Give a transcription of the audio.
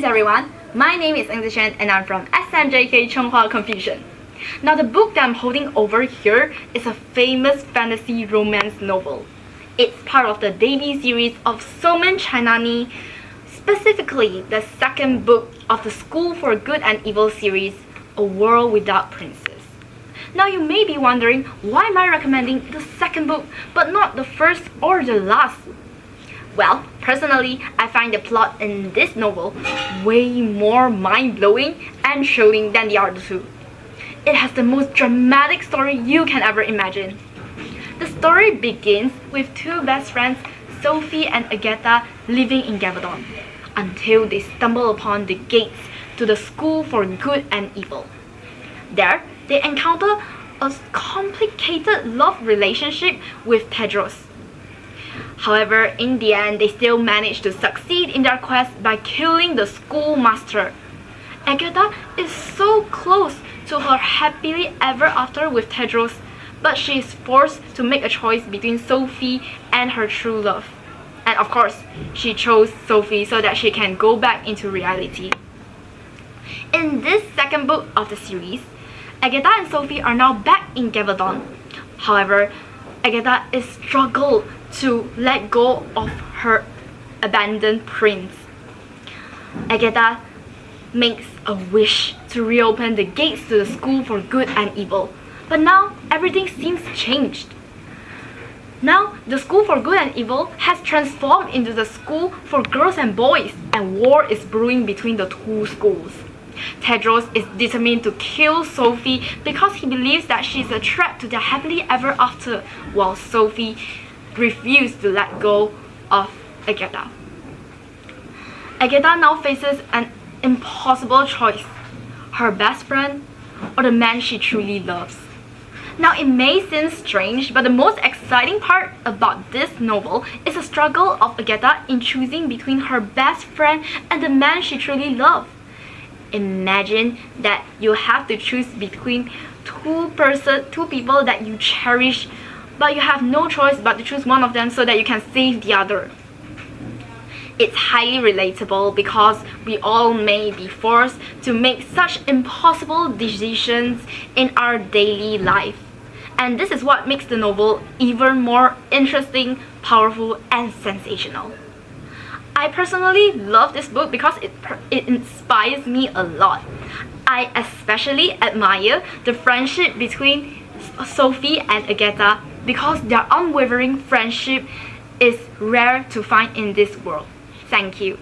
Greetings everyone, my name is Zhi Xuan and I'm from SMJK Chung Confucian. Now the book that I'm holding over here is a famous fantasy romance novel. It's part of the debut series of Soman Chainani, specifically the second book of the School for Good and Evil series, A World Without Princes. Now you may be wondering, why am I recommending the second book but not the first or the last? Well, personally, I find the plot in this novel way more mind-blowing and chilling than the other two. It has the most dramatic story you can ever imagine. The story begins with two best friends, Sophie and Agatha, living in Gavaldon, until they stumble upon the gates to the School for Good and Evil. There, they encounter a complicated love relationship with Tedros. However, in the end, they still manage to succeed in their quest by killing the schoolmaster. Agatha is so close to her happily ever after with Tedros, but she is forced to make a choice between Sophie and her true love. And of course, she chose Sophie so that she can go back into reality. In this second book of the series, Agatha and Sophie are now back in Gavaldon. However, Agatha is struggled to let go of her abandoned prince. Agatha makes a wish to reopen the gates to the School for Good and Evil, but now everything seems changed. Now the School for Good and Evil has transformed into the School for Girls and Boys, and war is brewing between the two schools. Tedros is determined to kill Sophie because he believes that she is a threat to their happily ever after, while Sophie refused to let go of Agatha. Agatha now faces an impossible choice: her best friend or the man she truly loves. Now it may seem strange, but the most exciting part about this novel is the struggle of Agatha in choosing between her best friend and the man she truly loves. Imagine that you have to choose between two people that you cherish, but you have no choice but to choose one of them so that you can save the other. It's highly relatable because we all may be forced to make such impossible decisions in our daily life. And this is what makes the novel even more interesting, powerful, and sensational. I personally love this book because it inspires me a lot. I especially admire the friendship between Sophie and Agatha because their unwavering friendship is rare to find in this world. Thank you.